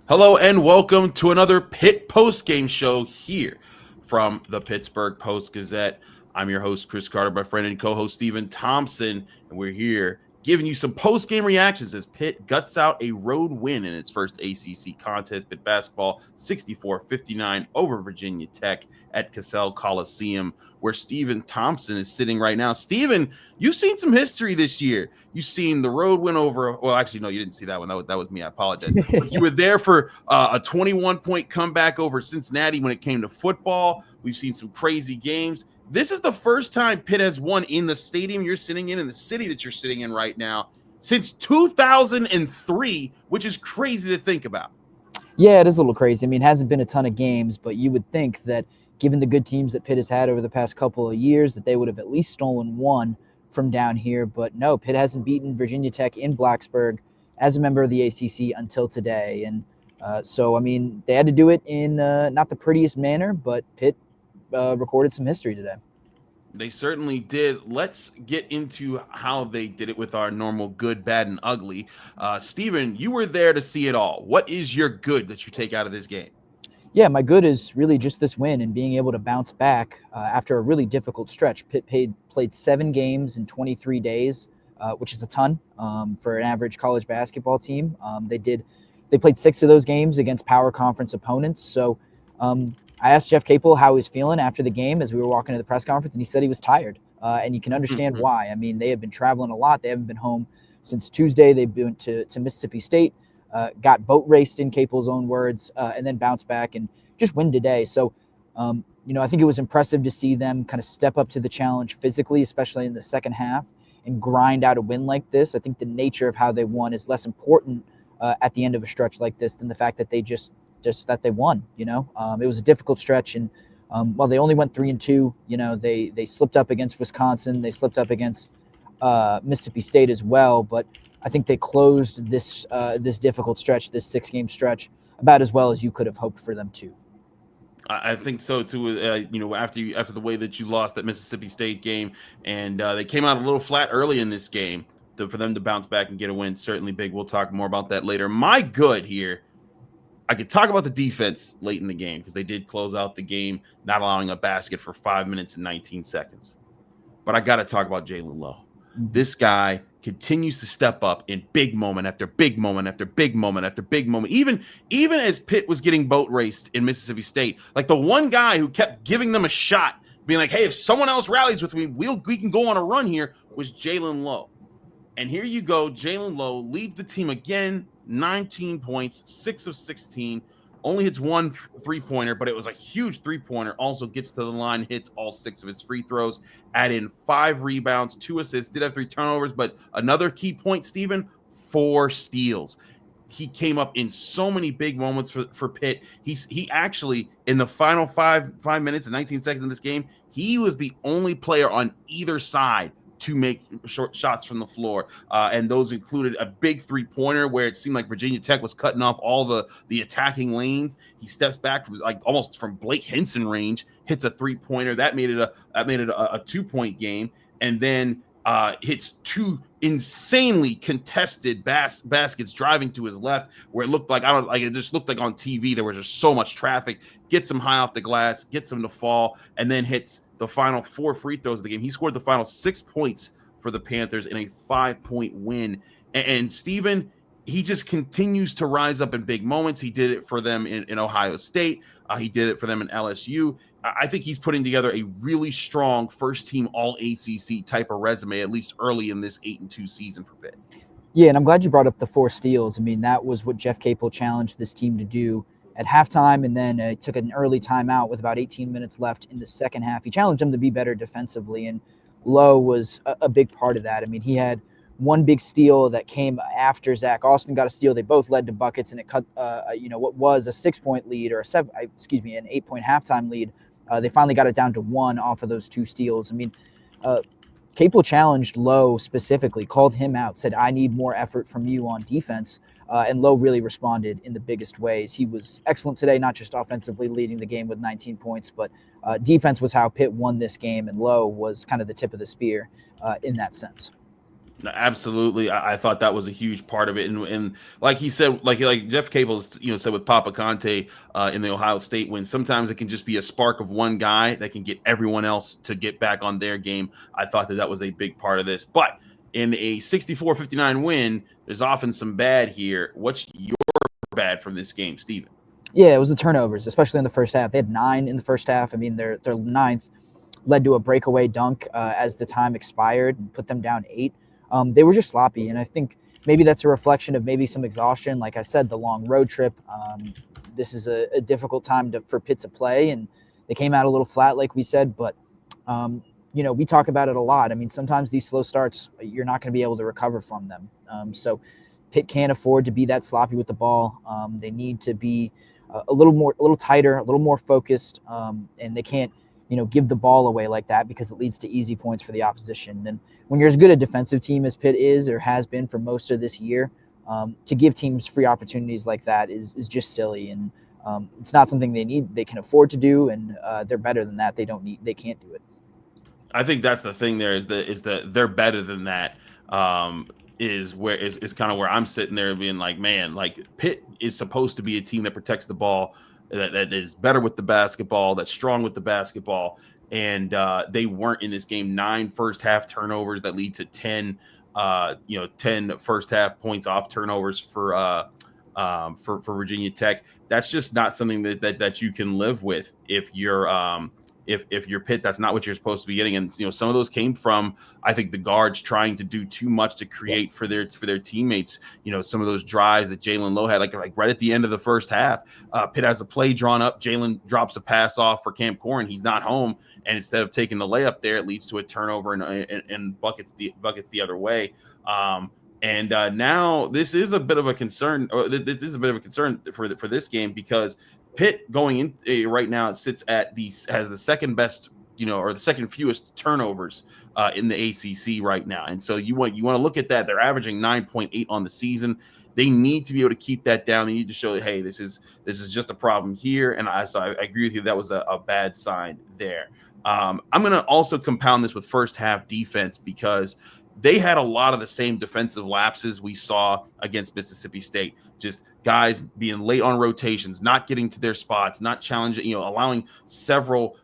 Hello and welcome to another Pitt post-game show here from the Pittsburgh Post-Gazette. I'm your host, Chris Carter, my friend and co-host Stephen Thompson, and we're here giving you some post-game reactions as Pitt guts out a road win in its first ACC contest. Pitt basketball 64-59 over Virginia Tech at Cassell Coliseum, where Stephen Thompson is sitting right now. Stephen, you've seen some history this year. You've seen the road win over. Well, actually, no, you didn't see that one. That was me. I apologize. But you were there for a 21-point comeback over Cincinnati when it came to football. We've seen some crazy games. This is the first time Pitt has won in the stadium you're sitting in the city that you're sitting in right now, since 2003, which is crazy to think about. Yeah, it is a little crazy. I mean, it hasn't been a ton of games, but you would think that given the good teams that Pitt has had over the past couple of years, that they would have at least stolen one from down here. But no, Pitt hasn't beaten Virginia Tech in Blacksburg as a member of the ACC until today. And so, I mean, they had to do it in not the prettiest manner, but Pitt recorded some history today. They certainly did. Let's get into how they did it with our normal good, bad, and ugly. Steven, you were there to see it all. What is your good that you take out of this game? Yeah, my good is really just this win and being able to bounce back after a really difficult stretch. Pitt played 7 games in 23 days, which is a ton for an average college basketball team. They played 6 of those games against power conference opponents. So I asked Jeff Capel how he was feeling after the game as we were walking to the press conference, and he said he was tired. And you can understand why. I mean, they have been traveling a lot. They haven't been home since Tuesday. They've been to Mississippi State. Got boat raced in Capel's own words, and then bounced back and just win today. So, I think it was impressive to see them kind of step up to the challenge physically, especially in the second half, and grind out a win like this. I think the nature of how they won is less important at the end of a stretch like this than the fact that they just that they won. It was a difficult stretch, and while they only went 3-2, they slipped up against Wisconsin, they slipped up against Mississippi State as well, but I think they closed this difficult stretch, this 6-game stretch, about as well as you could have hoped for them to. I think so too. After the way that you lost that Mississippi State game, and they came out a little flat early in this game, for them to bounce back and get a win, certainly big. We'll talk more about that later. My good here, I could talk about the defense late in the game because they did close out the game, not allowing a basket for 5 minutes and 19 seconds. But I got to talk about Jaylen Lowe. This guy continues to step up in big moment after big moment after big moment after big moment. Even as Pitt was getting boat raced in Mississippi State, like the one guy who kept giving them a shot, being like, hey, if someone else rallies with me, we can go on a run here, was Jaylen Lowe. And here you go, Jaylen Lowe leads the team again, 19 points, 6 of 16, only hits 1 3-pointer, but it was a huge 3-pointer. Also gets to the line, hits all 6 of his free throws, add in 5 rebounds, 2 assists, did have 3 turnovers, but another key point, Stephen, 4 steals. He came up in so many big moments for Pitt. He actually, in the final 5 minutes and 19 seconds in this game, he was the only player on either side to make short shots from the floor. And those included a big 3-pointer where it seemed like Virginia Tech was cutting off all the attacking lanes. He steps back from almost from Blake Henson range, hits a 3-pointer. That made it a 2-point game. And then hits 2 insanely contested baskets driving to his left, where it looked like it just looked like on TV there was just so much traffic. Gets him high off the glass, gets him to fall, and then hits the final 4 free throws of the game. He scored the final 6 points for the Panthers in a 5-point win. And Stephen, he just continues to rise up in big moments. He did it for them in Ohio State. He did it for them in LSU. I think he's putting together a really strong first-team All-ACC type of resume, at least early in this 8-2 season for Pitt. Yeah, and I'm glad you brought up the 4 steals. I mean, that was what Jeff Capel challenged this team to do at halftime, and then took an early timeout with about 18 minutes left in the second half. He challenged them to be better defensively, and Lowe was a big part of that. I mean, he had one big steal that came after Zach Austin got a steal. They both led to buckets, and it cut, what was a 6-point lead or an 8-point halftime lead. They finally got it down to 1 off of those 2 steals. I mean, Capel challenged Lowe specifically, called him out, said, I need more effort from you on defense. And Lowe really responded in the biggest ways. He was excellent today, not just offensively leading the game with 19 points, but defense was how Pitt won this game, and Lowe was kind of the tip of the spear in that sense. No, absolutely. I thought that was a huge part of it. And like he said, like Jeff Capel, said with Papa Conte in the Ohio State win, sometimes it can just be a spark of one guy that can get everyone else to get back on their game. I thought that was a big part of this. But in a 64-59 win, there's often some bad here. What's your bad from this game, Steven? Yeah, it was the turnovers, especially in the first half. They had 9 in the first half. I mean, their ninth led to a breakaway dunk as the time expired and put them down 8. They were just sloppy, and I think maybe that's a reflection of maybe some exhaustion. Like I said, the long road trip. This is a difficult time for Pitt to play, and they came out a little flat, like we said. But we talk about it a lot. I mean, sometimes these slow starts, you're not going to be able to recover from them. So Pitt can't afford to be that sloppy with the ball. They need to be a little tighter, a little more focused, and they can't give the ball away like that because it leads to easy points for the opposition. And when you're as good a defensive team as Pitt is or has been for most of this year, to give teams free opportunities like that is just silly. And it's not something they can afford to do. And they're better than that. They can't do it. I think that's the thing there is that they're better than that. Is kind of where I'm sitting there being like, man, like Pitt is supposed to be a team that protects the ball, that is better with the basketball, that's strong with the basketball. And they weren't in this game. 9 first half turnovers that lead to 10 first half points off turnovers for Virginia Tech. That's just not something that you can live with if you're if you're Pitt. That's not what you're supposed to be getting. And some of those came from, I think, the guards trying to do too much to create for their teammates. Some of those drives that Jaylen Lowe had, like right at the end of the first half, Pitt has a play drawn up. Jaylen drops a pass off for Cam Corrin. He's not home, and instead of taking the layup there, it leads to a turnover and buckets the other way. And now this is a bit of a concern. This is a bit of a concern for this game because Pitt going in right now has the second best, or the second fewest turnovers in the ACC right now. And so you want to look at that. They're averaging 9.8 on the season. They need to be able to keep that down. They need to show that, hey, this is just a problem here. And I agree with you. That was a bad sign there. I'm going to also compound this with first half defense because they had a lot of the same defensive lapses we saw against Mississippi State. Just guys being late on rotations, not getting to their spots, not challenging, allowing several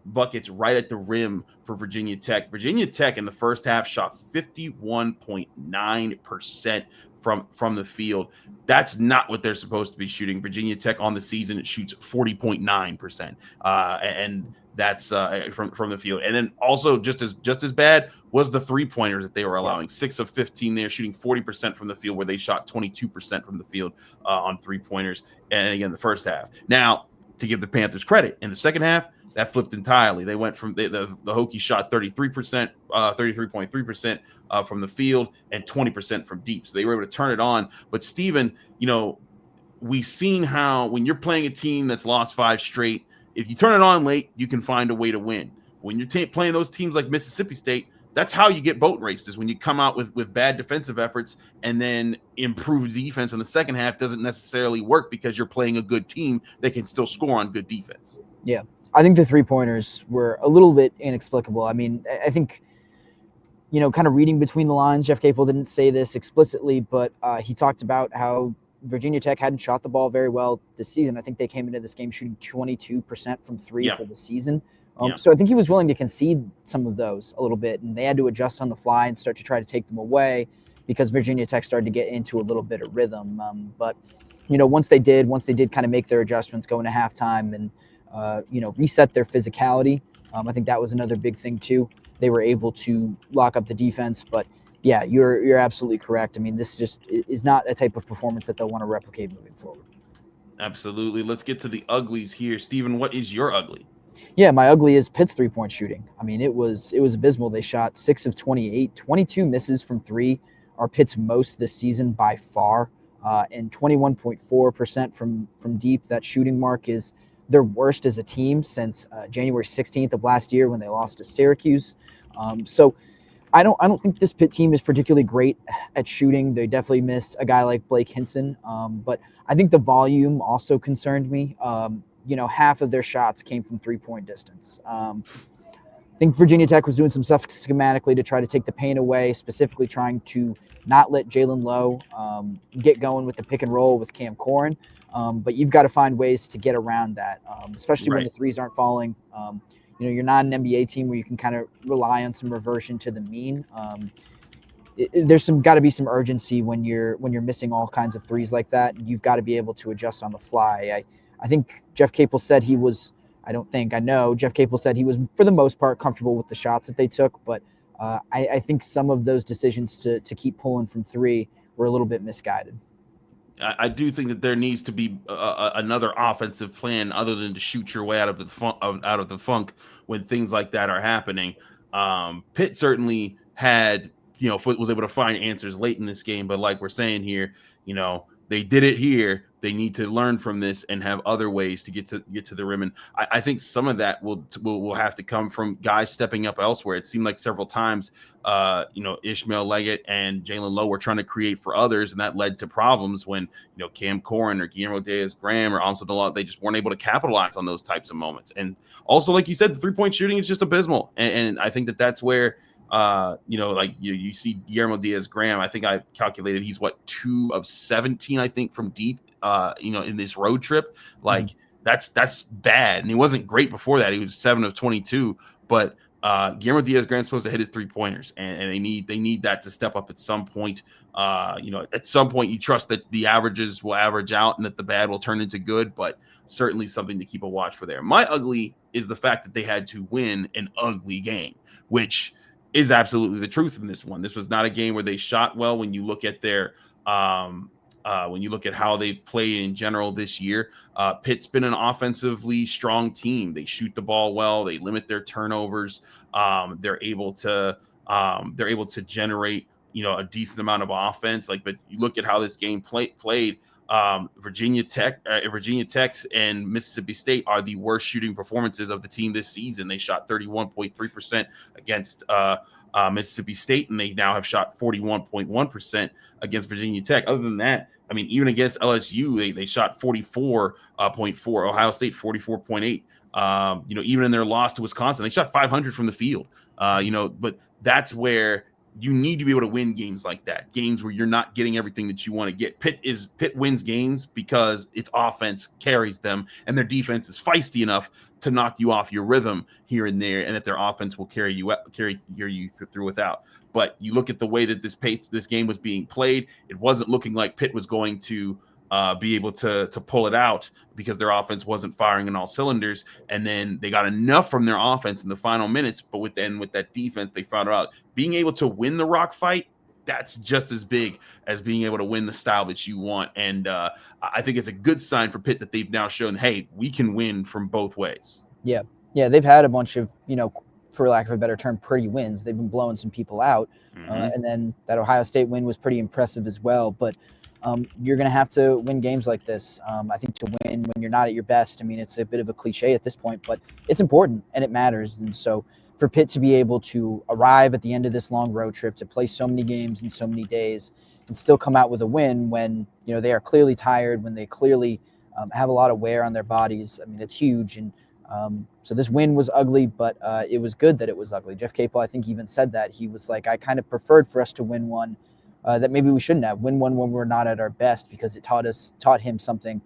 buckets right at the rim for Virginia Tech. Virginia Tech in the first half shot 51.9% from the field. That's not what they're supposed to be shooting. Virginia Tech on the season, it shoots 40.9%. And that's from the field. And then also just as bad was the 3-pointers that they were allowing. 6 of 15 there, shooting 40% from the field, where they shot 22% from the field on 3-pointers. And again, the first half. Now, to give the Panthers credit, in the second half, that flipped entirely. They went from the Hokies shot 33.3% from the field and 20% from deep. So they were able to turn it on. But Steven, we've seen how when you're playing a team that's lost 5 straight, if you turn it on late, you can find a way to win. When you're playing those teams like Mississippi State, that's how you get boat raced, is when you come out with bad defensive efforts and then improve defense in the second half doesn't necessarily work because you're playing a good team that can still score on good defense. Yeah. I think the 3-pointers were a little bit inexplicable. I mean, I think, kind of reading between the lines, Jeff Capel didn't say this explicitly, but he talked about how Virginia Tech hadn't shot the ball very well this season. I think they came into this game shooting 22% from 3 for the season. So I think he was willing to concede some of those a little bit, and they had to adjust on the fly and start to try to take them away because Virginia Tech started to get into a little bit of rhythm. But once they did kind of make their adjustments going to halftime and reset their physicality, I think that was another big thing too. They were able to lock up the defense, but yeah, you're absolutely correct. I mean, this just is not a type of performance that they'll want to replicate moving forward. Absolutely. Let's get to the uglies here. Steven, what is your ugly? Yeah, my ugly is Pitt's 3-point shooting. I mean, it was abysmal. They shot 6 of 28, 22 misses from 3 are Pitt's most this season by far, and 21.4% from deep. That shooting mark is their worst as a team since January 16th of last year when they lost to Syracuse. So I don't think this Pitt team is particularly great at shooting. They definitely miss a guy like Blake Hinson, but I think the volume also concerned me. Half of their shots came from 3-point distance. think Virginia Tech was doing some stuff schematically to try to take the pain away, specifically trying to not let Jaylen Lowe get going with the pick and roll with Cam Corrin. But you've got to find ways to get around that, especially when the threes aren't falling. You're not an NBA team where you can kind of rely on some reversion to the mean. There's got to be some urgency when you're missing all kinds of threes like that. You've got to be able to adjust on the fly. I think Jeff Capel said he was. I know Jeff Capel said he was, for the most part, comfortable with the shots that they took, but I think some of those decisions to keep pulling from three were a little bit misguided. I do think that there needs to be another offensive plan other than to shoot your way out of the funk when things like that are happening. Pitt certainly had, was able to find answers late in this game, but like we're saying here, they did it here. They need to learn from this and have other ways to get to the rim. And I think some of that will have to come from guys stepping up elsewhere. It seemed like several times, Ishmael Leggett and Jaylen Lowe were trying to create for others, and that led to problems when, Cam Corrin or Guillermo Diaz-Graham or Amsa Dalot, they just weren't able to capitalize on those types of moments. And also, like you said, the three-point shooting is just abysmal. And I think that's where, you see Guillermo Diaz-Graham, I think I calculated he's 2 of 17, I think, from deep, in this road trip. That's bad. And he wasn't great before that. He was 7 of 22, but Guillermo Diaz-Graham's supposed to hit his 3-pointers, and they need that to step up at some point. At some point you trust that the averages will average out and that the bad will turn into good, but certainly something to keep a watch for there. My ugly is the fact that they had to win an ugly game, which is absolutely the truth in this one. This was not a game where they shot well. When you look at their when you look at how they've played in general this year, Pitt's been an offensively strong team. They shoot the ball well. They limit their turnovers. They're able to generate, a decent amount of offense. But you look at how this game played. Virginia Tech and Mississippi State are the worst shooting performances of the team this season. They shot 31.3% against Mississippi State, and they now have shot 41.1% against Virginia Tech. Other than that, even against LSU, they shot 44.4. Ohio State 44.8. Even in their loss to Wisconsin, they shot 500 from the field. But that's where you need to be able to win games like that, games where you're not getting everything that you want to get. Pitt wins games because its offense carries them, and their defense is feisty enough to knock you off your rhythm here and there, and that their offense will carry you through without. But you look at the way that this game was being played, it wasn't looking like Pitt was going to be able to pull it out because their offense wasn't firing on all cylinders. And then they got enough from their offense in the final minutes, but with that defense, they found out being able to win the rock fight, that's just as big as being able to win the style that you want. And I think it's a good sign for Pitt that they've now shown, hey, we can win from both ways. Yeah, they've had a bunch of, for lack of a better term, pretty wins. They've been blowing some people out. And then that Ohio State win was pretty impressive as well. But you're going to have to win games like this. I think to win when you're not at your best, it's a bit of a cliche at this point, but it's important and it matters. And so for Pitt to be able to arrive at the end of this long road trip, to play so many games in so many days and still come out with a win when, they are clearly tired, when they clearly have a lot of wear on their bodies. It's huge. And so this win was ugly, but it was good that it was ugly. Jeff Capel, I think, even said that. He was like, I kind of preferred for us to win one that maybe we shouldn't have. Win one when we're not at our best, because it taught him something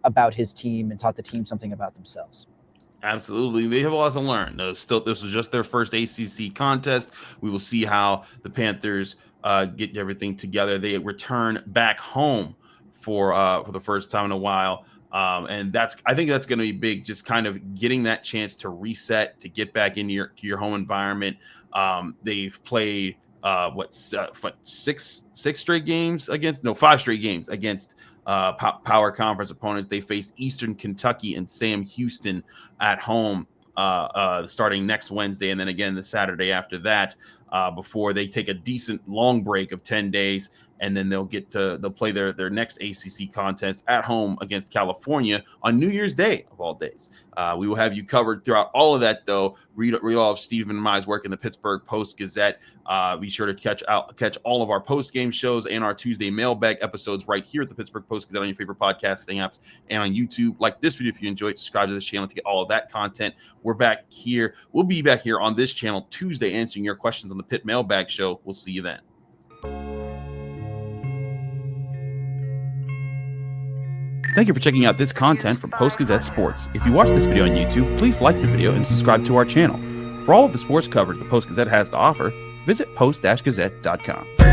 about his team and taught the team something about themselves. Absolutely. They have a lot to learn. This was just their first ACC contest. We will see how the Panthers get everything together. They return back home for the first time in a while. And I think that's going to be big, just kind of getting that chance to reset, to get back into your home environment. They've played 5 straight games against power conference opponents. They faced Eastern Kentucky and Sam Houston at home starting next Wednesday, and then again the Saturday after that. before they take a decent long break of 10 days. And then they'll play their next ACC contest at home against California on New Year's Day of all days. We will have you covered throughout all of that, though. Read all of Stephen and Mai's work in the Pittsburgh Post-Gazette. Be sure to catch all of our post-game shows and our Tuesday mailbag episodes right here at the Pittsburgh Post-Gazette on your favorite podcasting apps and on YouTube. Like this video if you enjoyed. Subscribe to this channel to get all of that content. We're back here. We'll be back here on this channel Tuesday answering your questions on the Pitt Mailbag Show. We'll see you then. Thank you for checking out this content from Post-Gazette Sports. If you watch this video on YouTube, please like the video and subscribe to our channel. For all of the sports coverage the Post-Gazette has to offer, visit post-gazette.com.